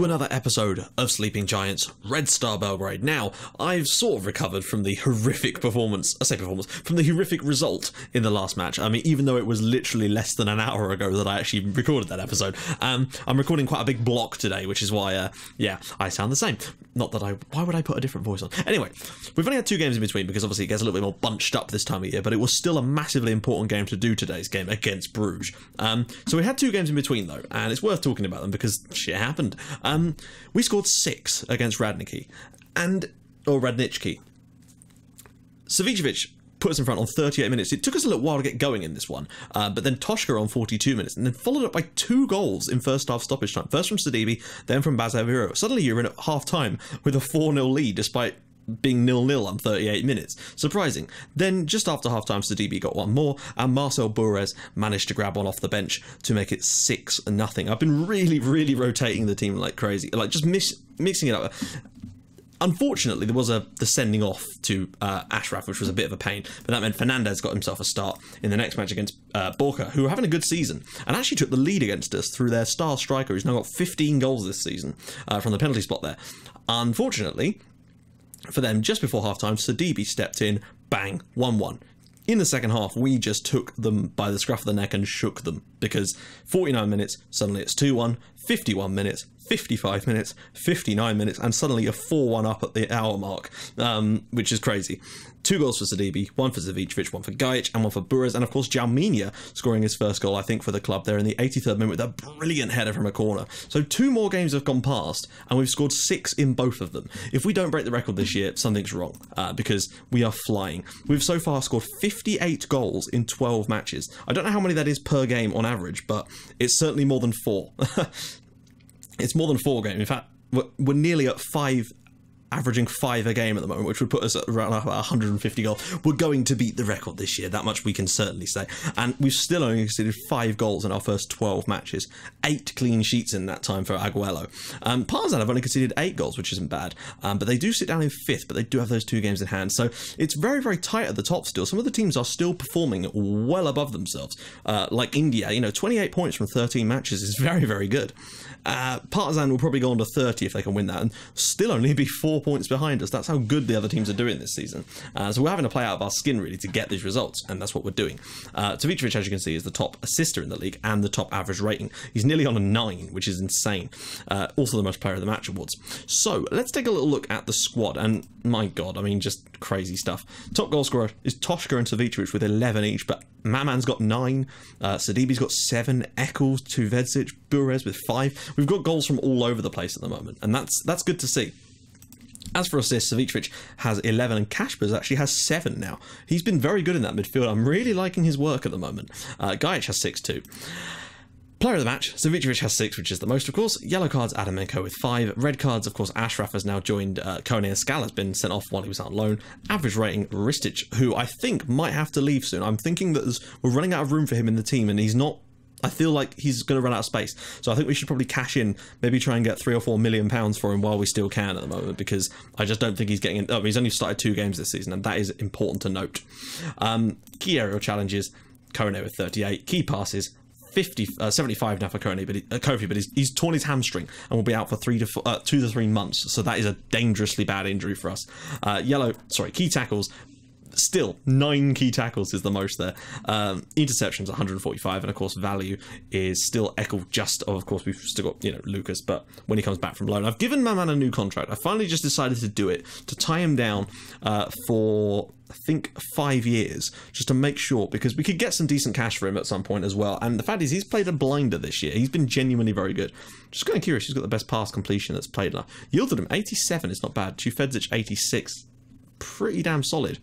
another episode of Sleeping Giants Red Star Belgrade. Now, I've sort of recovered from the horrific from the horrific result in the last match. I mean, even though it was literally less than an hour ago that I actually recorded that episode, I'm recording quite a big block today, which is why, yeah, I sound the same. Not that why would I put a different voice on? Anyway, we've only had 2 games in between because obviously it gets a little bit more bunched up this time of year, but it was still a massively important game to do today's game against Brugge. So we had 2 games in between though, and it's worth talking about them because shit happened. We scored 6 against Radnički, or Radnički. Savicevic put us in front on 38 minutes. It took us a little while to get going in this one, but then Toshka on 42 minutes, and then followed up by 2 goals in first half stoppage time. First from Sadibi, then from Bazaviro. Suddenly you're in at half time with a 4-0 lead despite being 0-0 on 38 minutes. Surprising. Then just after half time, Sadibi got 1 more, and Marcel Bourez managed to grab one off the bench to make it 6-0. I've been really rotating the team like crazy, like just mixing it up. Unfortunately, there was the sending off to Ashraf, which was a bit of a pain, but that meant Fernandez got himself a start in the next match against Brugge, who are having a good season, and actually took the lead against us through their star striker, who's now got 15 goals this season from the penalty spot there. Unfortunately for them, just before half-time, Sadibi stepped in, bang, 1-1. In the second half, we just took them by the scruff of the neck and shook them, because 49 minutes, suddenly it's 2-1, 51 minutes, 55 minutes, 59 minutes, and suddenly a 4-1 up at the hour mark, which is crazy. 2 goals for Sadibi, 1 for Savicevic, 1 for Gajic, and 1 for Bourez, and of course Jalminia scoring his first goal, I think, for the club there in the 83rd minute with a brilliant header from a corner. So 2 more games have gone past, and we've scored 6 in both of them. If we don't break the record this year, something's wrong, because we are flying. We've so far scored 58 goals in 12 matches. I don't know how many that is per game on average, but it's certainly more than 4. It's more than 4 games. In fact, we're nearly at 5, averaging 5 a game at the moment, which would put us at around 150 goals. We're going to beat the record this year, that much we can certainly say. And we've still only conceded 5 goals in our first 12 matches. 8 clean sheets in that time for Aguero. Partizan have only conceded 8 goals, which isn't bad, but they do sit down in 5th, but they do have those 2 games in hand. So it's very tight at the top still. Some of the teams are still performing well above themselves, like India. 28 points from 13 matches is very good. Partizan will probably go on to 30 if they can win that, and still only be 4 points behind us. That's how good the other teams are doing this season. So we're having to play out of our skin really to get these results, and that's what we're doing. Savicevic, as you can see, is the top assister in the league and the top average rating. He's nearly on a 9, which is insane. Also the most player of the match awards. So let's take a little look at the squad, and my god, I mean, just crazy stuff. Top goal scorer is Toshka and Savicevic with 11 each, but Maman's got 9, Sadibi's got 7, Eccles, Tuvedzic, Bourez with 5. We've got goals from all over the place at the moment, and that's good to see. As for assists, Savicevic has 11 and Kasper's actually has 7 now. He's been very good in that midfield. I'm really liking his work at the moment. Gajic has 6 too. Player of the match, Savicevic has 6, which is the most, of course. Yellow cards, Adamenko with 5. Red cards, of course, Ashraf has now joined Kone, and Scala's been sent off while he was out on loan. Average rating, Ristic, who I think might have to leave soon. I'm thinking that we're running out of room for him in the team, and he's not... I feel like he's going to run out of space. So I think we should probably cash in, maybe try and get £3 or £4 million for him while we still can at the moment, because I just don't think he's getting in. Oh, he's only started 2 games this season, and that is important to note. Key aerial challenges, Kone with 38. Key passes, 75 now for Kofi, but he's torn his hamstring and will be out for 2 to 3 months. So that is a dangerously bad injury for us. Key tackles. Still, 9 key tackles is the most there. Interceptions, 145, and of course value is still Eckel. Of course we've still got Lucas, but when he comes back from loan, I've given Maman a new contract. I finally just decided to do it to tie him down for I think 5 years, just to make sure, because we could get some decent cash for him at some point as well. And the fact is, he's played a blinder this year. He's been genuinely very good. Just kind of curious, he's got the best pass completion that's played now. Yielded him 87, it's not bad. Tuvedzic 86, pretty damn solid.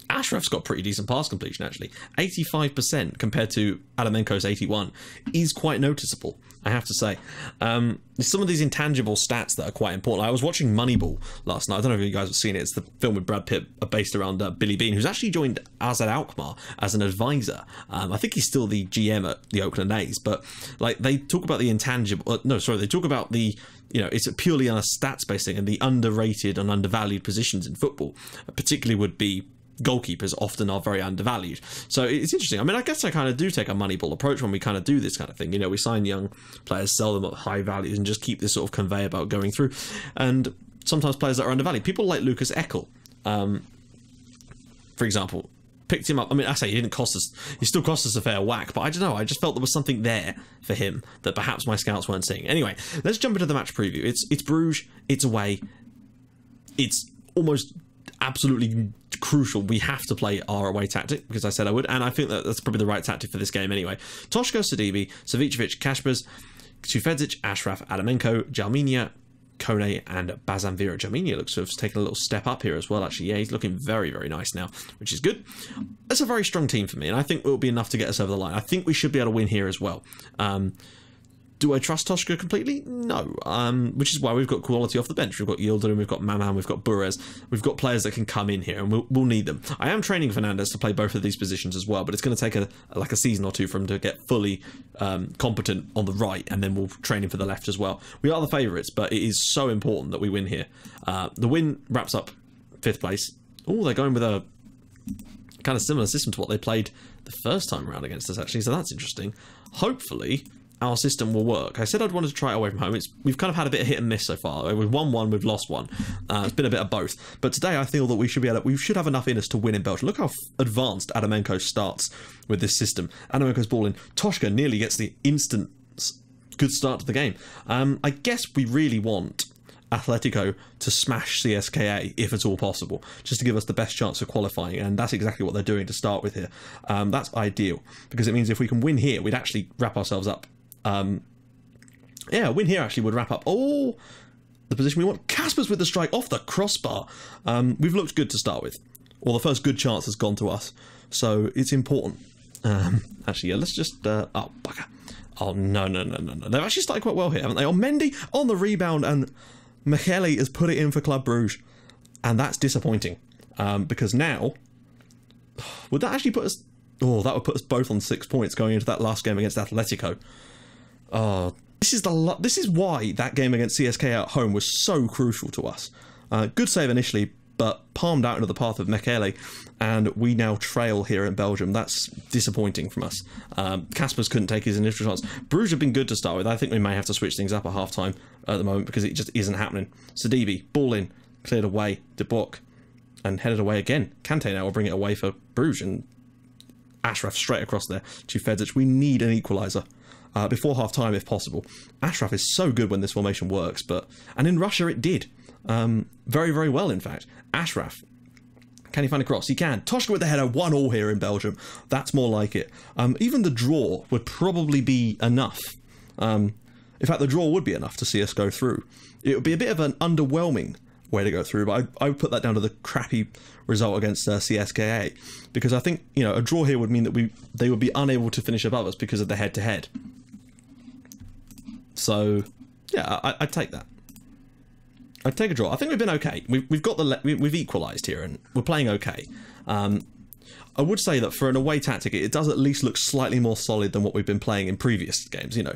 Ashraf's got pretty decent pass completion, actually. 85% compared to Adamenko's 81 is quite noticeable, I have to say. Some of these intangible stats that are quite important. I was watching Moneyball last night. I don't know if you guys have seen it. It's the film with Brad Pitt based around Billy Beane, who's actually joined Azad Alkmaar as an advisor. I think he's still the GM at the Oakland A's, but like they talk about the intangible... they talk about the... it's purely on a stats-based thing, and the underrated and undervalued positions in football, particularly would be goalkeepers often are very undervalued. So it's interesting. I mean, I guess I kind of do take a Moneyball approach when we kind of do this kind of thing. You know, we sign young players, sell them at high values, and just keep this sort of conveyor belt going through. And sometimes players that are undervalued, people like Lucas Eckel, for example, picked him up. I mean, I say he didn't cost us, he still cost us a fair whack, but I don't know, I just felt there was something there for him that perhaps my scouts weren't seeing. Anyway, let's jump into the match preview. It's Bruges, it's away, it's almost absolutely crucial. We have to play our away tactic because I said I would, and I think that's probably the right tactic for this game anyway. Toshko, Sidibe, Savicevic, Kaspers, Tufedzic, Ashraf, Adamenko, Jalminia, Kone, and Bazanvira. Jalminia looks to have taken a little step up here as well, actually. Yeah, he's looking very, very nice now, which is good. It's a very strong team for me, and I think it will be enough to get us over the line. I think we should be able to win here as well. Do I trust Toshka completely? No. Which is why we've got quality off the bench. We've got Yildirim, we've got Maman, we've got Burez. We've got players that can come in here, and we'll need them. I am training Fernandez to play both of these positions as well, but it's going to take a season or two for him to get fully competent on the right, and then we'll train him for the left as well. We are the favourites, but it is so important that we win here. The win wraps up 5th place. Oh, they're going with a kind of similar system to what they played the first time around against us, actually, so that's interesting. Hopefully our system will work. I said I'd wanted to try it away from home. We've kind of had a bit of hit and miss so far. We've won one, we've lost one. It's been a bit of both. But today I feel that we should have enough in us to win in Belgium. Look how advanced Adamenko starts with this system. Adamenko's ball in. Toshka nearly gets the instant good start to the game. I guess we really want Atletico to smash CSKA if at all possible, just to give us the best chance of qualifying, and that's exactly what they're doing to start with here. That's ideal, because it means if we can win here, we'd actually wrap ourselves up. Yeah, a win here actually would wrap up all the position we want. Kaspers with the strike off the crossbar. We've looked good to start with. Well, the first good chance has gone to us, so it's important. Actually, yeah, let's just... oh, bugger. Oh, no. They've actually started quite well here, haven't they? Oh, Mendy on the rebound, and MacLeod has put it in for Club Brugge, and that's disappointing, because now... Would that actually put us... Oh, that would put us both on 6 points going into that last game against Atletico. Oh, this is why that game against CSK at home was so crucial to us. Good save initially, but palmed out into the path of Mekele, and we now trail here in Belgium. That's disappointing from us. Kaspers couldn't take his initial chance. Bruges have been good to start with. I think we may have to switch things up at half-time at the moment because it just isn't happening. Sidibe, ball in, cleared away, De Bock, and headed away again. Kante now will bring it away for Bruges, and Ashraf straight across there to Fedic. We need an equaliser before half-time if possible. Ashraf is so good when this formation works, and in Russia it did. Very, very well, in fact. Ashraf, can he find a cross? He can. Toshka with the header, 1-1 here in Belgium. That's more like it. Even the draw would probably be enough. In fact, the draw would be enough to see us go through. It would be a bit of an underwhelming way to go through, but I would put that down to the crappy result against CSKA, because I think, you know, a draw here would mean that they would be unable to finish above us because of the head-to-head. So, yeah, I'd take that. I'd take a draw. I think we've been okay. We've equalised here, and we're playing okay. I would say that for an away tactic, it does at least look slightly more solid than what we've been playing in previous games. You know,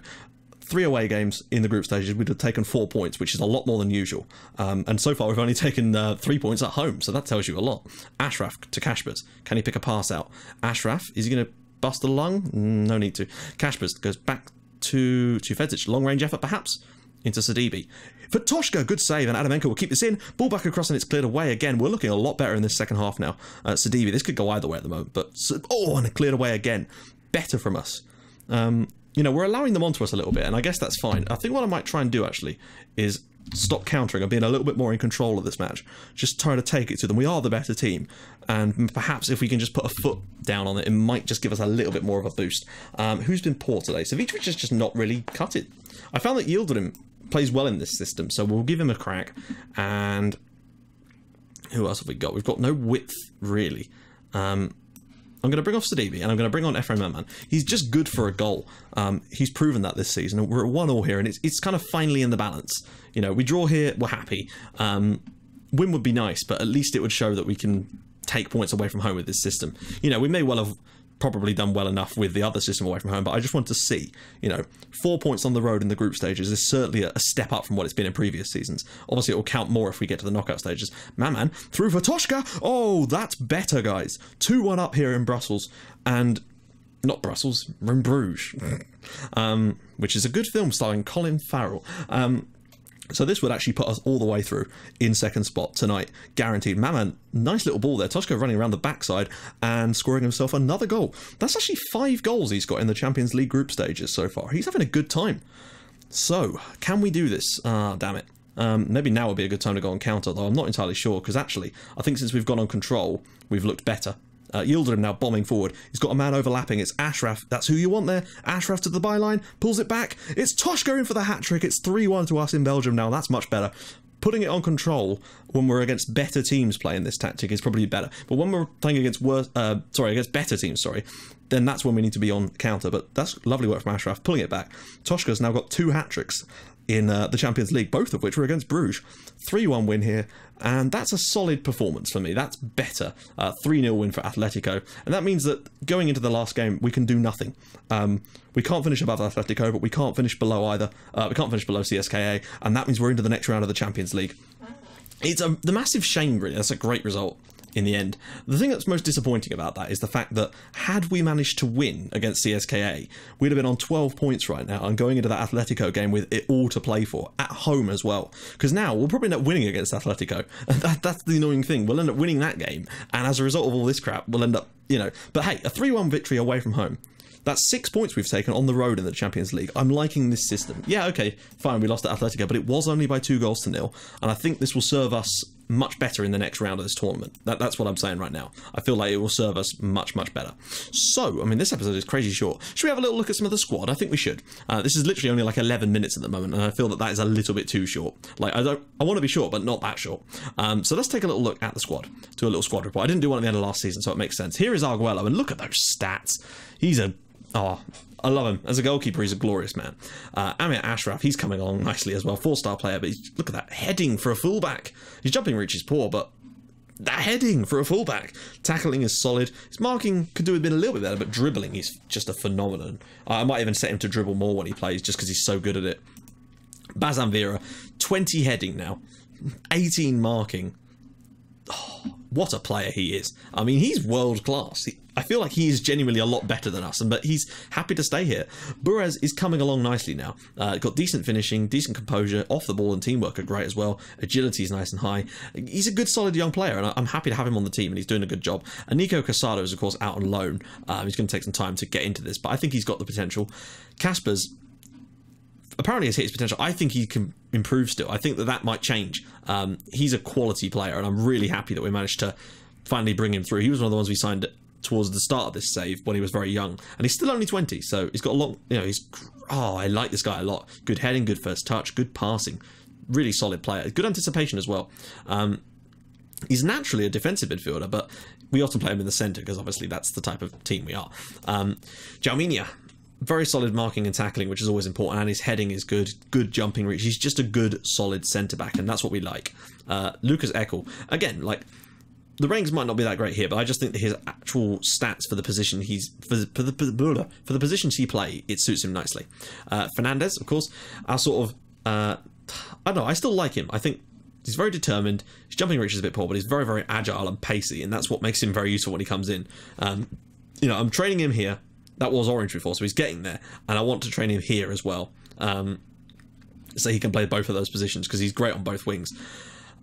3 away games in the group stages, we'd have taken 4 points, which is a lot more than usual. And so far, we've only taken 3 points at home, so that tells you a lot. Ashraf to Kaspers. Can he pick a pass out? Ashraf, is he going to bust the lung? No need to. Kaspers goes back to Fedic. Long-range effort, perhaps? Into Sidibe. For Toshka, good save, and Adamenko will keep this in. Ball back across, and it's cleared away again. We're looking a lot better in this second half now. Sidibe, this could go either way at the moment, but... Oh, and it cleared away again. Better from us. You know, we're allowing them onto us a little bit, and I guess that's fine. I think what I might try and do, actually, is stop countering and being a little bit more in control of this match. Just try to take it to them. We are the better team, and perhaps if we can just put a foot down on it, it might just give us a little bit more of a boost. Who's been poor today? Savicevic has just not really cut it. I found that Yildirim plays well in this system, so we'll give him a crack. And who else have we got? We've got no width, really. I'm going to bring off Sidibe, and I'm going to bring on Efraim Maman. He's just good for a goal. He's proven that this season. We're at 1-1 here, and it's kind of finely in the balance. You know, we draw here, we're happy. Win would be nice, but at least it would show that we can take points away from home with this system. You know, we may well have probably done well enough with the other system away from home, but I just want to see, 4 points on the road in the group stages is certainly a step up from what it's been in previous seasons. Obviously, it will count more if we get to the knockout stages. Man, through for Toshka. Oh, that's better, guys. 2-1 up here in Brussels, and not Brussels, we're in Bruges, which is a good film starring Colin Farrell. So this would actually put us all the way through in second spot tonight, guaranteed. Man, nice little ball there. Toshka running around the backside and scoring himself another goal. That's actually 5 goals he's got in the Champions League group stages so far. He's having a good time. So, can we do this? Damn it. Maybe now would be a good time to go on counter, though I'm not entirely sure, because actually, I think since we've gone on control, we've looked better. Yildirim now bombing forward. He's got a man overlapping. It's Ashraf. That's who you want there. Ashraf to the byline. Pulls it back. It's Toshka in for the hat-trick. It's 3-1 to us in Belgium now. That's much better. Putting it on control when we're against better teams playing this tactic is probably better. But when we're playing against against better teams, then that's when we need to be on counter. But that's lovely work from Ashraf, pulling it back. Toshka's now got 2 hat-tricks in the Champions League, both of which were against Bruges. 3-1 win here, and that's a solid performance for me. That's better. 3-0 win for Atletico, and that means that going into the last game, we can do nothing. We can't finish above Atletico, but we can't finish below either. We can't finish below CSKA, and that means we're into the next round of the Champions League. It's the massive shame, really. That's a great result in the end. The thing that's most disappointing about that is the fact that had we managed to win against CSKA, we'd have been on 12 points right now and going into that Atletico game with it all to play for, at home as well. Because now we'll probably end up winning against Atletico. And that's the annoying thing. We'll end up winning that game, and as a result of all this crap, we'll end up, But hey, a 3-1 victory away from home. That's 6 points we've taken on the road in the Champions League. I'm liking this system. Yeah, okay, fine, we lost at Atletico, but it was only by 2-0, and I think this will serve us much better in the next round of this tournament. That's what I'm saying right now. I feel like it will serve us much, much better. So, I mean, this episode is crazy short. Should we have a little look at some of the squad? I think we should. This is literally only like 11 minutes at the moment, and I feel that is a little bit too short. Like, I want to be short, but not that short. So let's take a little look at the squad. Do a little squad report. I didn't do one at the end of last season, so it makes sense. Here is Arguello, and look at those stats. I love him. As a goalkeeper, he's a glorious man. Amir Ashraf, he's coming along nicely as well. 4-star player, but look at that heading for a fullback. His jumping reach is poor, but that heading for a fullback. Tackling is solid. His marking could do with being a little bit better, but dribbling is just a phenomenon. I might even set him to dribble more when he plays, just because he's so good at it. Bazan Vera, 20 heading now. 18 marking. Oh, what a player he is. I mean, he's world class. I feel like he is genuinely a lot better than us, but he's happy to stay here. Burez is coming along nicely now. Got decent finishing, decent composure, off the ball and teamwork are great as well. Agility is nice and high. He's a good, solid young player, and I'm happy to have him on the team, and he's doing a good job. And Nico Casado is, of course, out on loan. He's going to take some time to get into this, but I think he's got the potential. Casper's apparently has hit his potential. I think he can improve still. I think that might change. He's a quality player, and I'm really happy that we managed to finally bring him through. He was one of the ones we signed towards the start of this save when he was very young, and he's still only 20, so he's got a lot, I like this guy a lot. Good heading, good first touch, good passing, really solid player, good anticipation as well. He's naturally a defensive midfielder, but we often play him in the centre because obviously that's the type of team we are. Jalminia, very solid marking and tackling, which is always important, and his heading is good jumping reach. He's just a good, solid centre-back, and that's what we like. Lucas Eckel, again, the ratings might not be that great here, but I just think that his actual stats for the position for the positions he play, it suits him nicely. Fernandez, of course, I don't know, I still like him. I think he's very determined. His jumping reach is a bit poor, but he's very, very agile and pacey, and that's what makes him very useful when he comes in. I'm training him here. That was orange before, so he's getting there, and I want to train him here as well, so he can play both of those positions because he's great on both wings.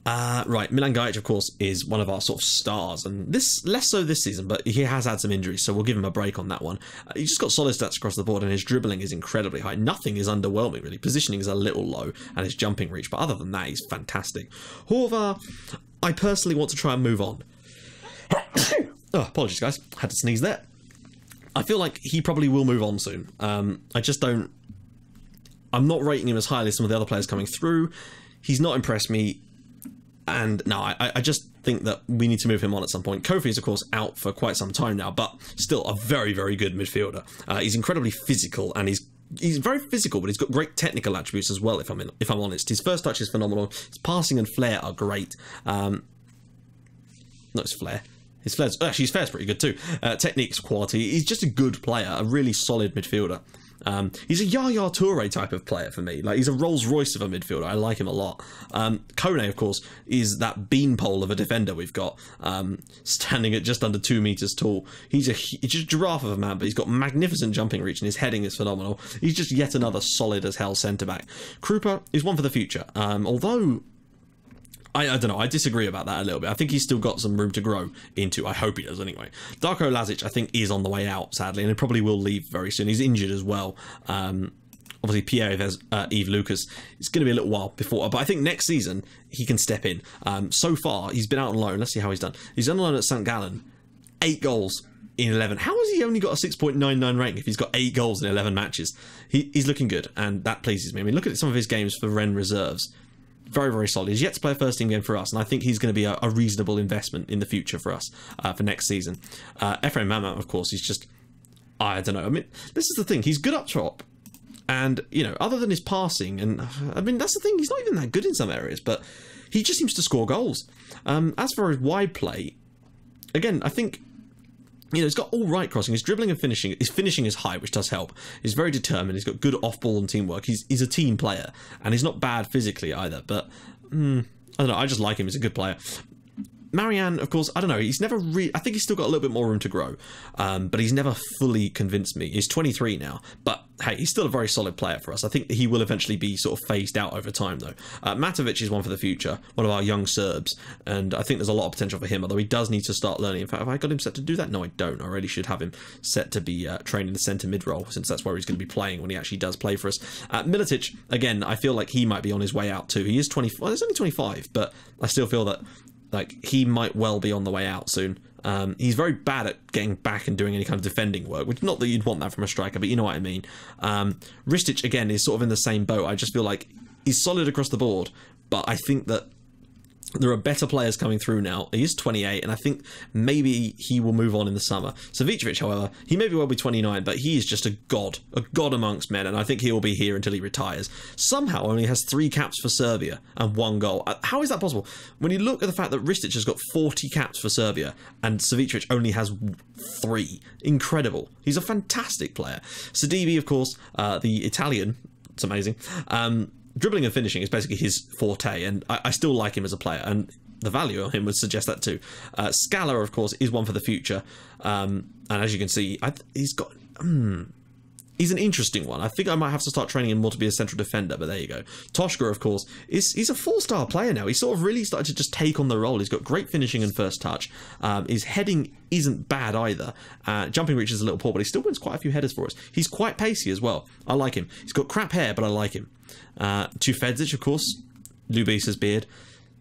Right, Milan Gajic, of course, is one of our sort of stars, and this less so this season, but he has had some injuries, so we'll give him a break on that one. He's just got solid stats across the board, and his dribbling is incredibly high. Nothing is underwhelming, really. Positioning is a little low, and his jumping reach, but other than that, he's fantastic. Horvar, I personally want to try and move on. Oh, apologies, guys. Had to sneeze there. I feel like he probably will move on soon. I'm not rating him as highly as some of the other players coming through. He's not impressed me. And no, I just think that we need to move him on at some point. Kofi is, of course, out for quite some time now, but still a very, very good midfielder. He's incredibly physical, and he's very physical, but he's got great technical attributes as well, if I'm honest. His first touch is phenomenal. His passing and flair are great. Not his flair. His flair's pretty good too. Technique's quality. He's just a good player, a really solid midfielder. He's a Yaya Toure type of player for me. Like, he's a Rolls Royce of a midfielder. I like him a lot. Kone, of course, is that beanpole of a defender we've got, standing at just under 2 meters tall. He's just a giraffe of a man, but he's got magnificent jumping reach and his heading is phenomenal. He's just yet another solid as hell centre back. Krupa is one for the future. Although I don't know, I disagree about that a little bit. I think he's still got some room to grow into. I hope he does anyway. Darko Lazic, I think, is on the way out, sadly, and he probably will leave very soon. He's injured as well. Obviously, Pierre-Yves Lucas, it's going to be a little while before, but I think next season he can step in. So far, he's been out on loan. Let's see how he's done. He's on loan at St. Gallen. 8 goals in 11. How has he only got a 6.99 rating if he's got 8 goals in 11 matches? He's looking good, and that pleases me. I mean, look at some of his games for Rennes reserves. Very, very solid. He's yet to play a first team game for us, and I think he's going to be a reasonable investment in the future for us for next season. Ephraim Mamat, of course, he's just, I don't know. I mean, this is the thing. He's good up top, and, you know, other than his passing, and I mean, that's the thing. He's not even that good in some areas, but he just seems to score goals. As for his wide play, again, I think, you know, he's got all right crossing. His dribbling and finishing, his finishing is high, which does help. He's very determined. He's got good off-ball and teamwork. He's a team player, and he's not bad physically either. But I don't know. I just like him. He's a good player. Marianne, of course, I don't know. He's never I think he's still got a little bit more room to grow, but he's never fully convinced me. He's 23 now, but hey, he's still a very solid player for us. I think he will eventually be sort of phased out over time, though. Matovic is one for the future, one of our young Serbs, and I think there's a lot of potential for him, although he does need to start learning. In fact, have I got him set to do that? No, I don't. I really should have him set to be training the centre mid role, since that's where he's going to be playing when he actually does play for us. Militic, again, I feel like he might be on his way out too. He is 25. Well, he's only 25, but I still feel that, like, he might well be on the way out soon. He's very bad at getting back and doing any kind of defending work, which, not that you'd want that from a striker, but you know what I mean. Ristic, again, is sort of in the same boat. I just feel like he's solid across the board, but I think that there are better players coming through now. He is 28, and I think maybe he will move on in the summer. Savicevic, however, he may well be 29, but he is just a god amongst men, and I think he will be here until he retires. Somehow only has 3 caps for Serbia and 1 goal. How is that possible? When you look at the fact that Ristic has got 40 caps for Serbia and Savicevic only has 3. Incredible. He's a fantastic player. Sidibe, of course, the Italian, it's amazing. Dribbling and finishing is basically his forte, and I still like him as a player, and the value of him would suggest that too. Scala, of course, is one for the future, and as you can see, he's an interesting one. I think I might have to start training him more to be a central defender, but there you go. Toshka, of course, he's a 4-star player now. He's sort of really started to just take on the role. He's got great finishing and first touch. His heading isn't bad either. Jumping reach is a little poor, but he still wins quite a few headers for us. He's quite pacey as well. I like him. He's got crap hair, but I like him. Tufedzic, of course, Lubisa's beard.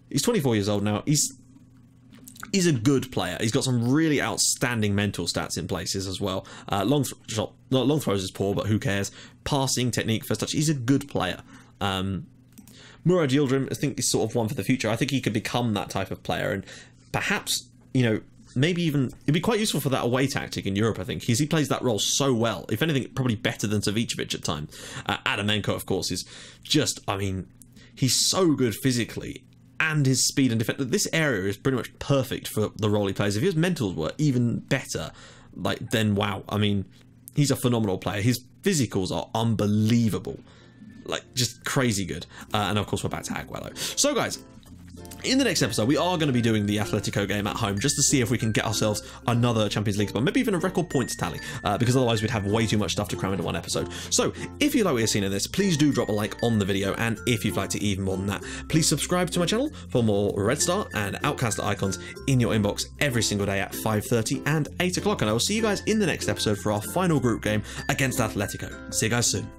He's 24 years old now. He's a good player. He's got some really outstanding mental stats in places as well. Long throws is poor, but who cares? Passing, technique, first touch. He's a good player. Murad Yildirim, I think, is sort of one for the future. I think he could become that type of player, and perhaps, you know, maybe even it'd be quite useful for that away tactic in Europe, I think, because he plays that role so well. If anything, probably better than Savicevic at times. Adamenko, of course, is just, I mean, he's so good physically, and his speed and defense. This area is pretty much perfect for the role he plays. If his mentals were even better, like, then wow. I mean, he's a phenomenal player. His physicals are unbelievable. Like, just crazy good. And of course, we're back to Aguero. So, guys, in the next episode, we are going to be doing the Atletico game at home just to see if we can get ourselves another Champions League spot, maybe even a record points tally, because otherwise we'd have way too much stuff to cram into one episode. So if you like what you're seeing in this, please do drop a like on the video, and if you'd like to even more than that, please subscribe to my channel for more Red Star and Outcaster icons in your inbox every single day at 5:30 and 8 o'clock, and I will see you guys in the next episode for our final group game against Atletico. See you guys soon.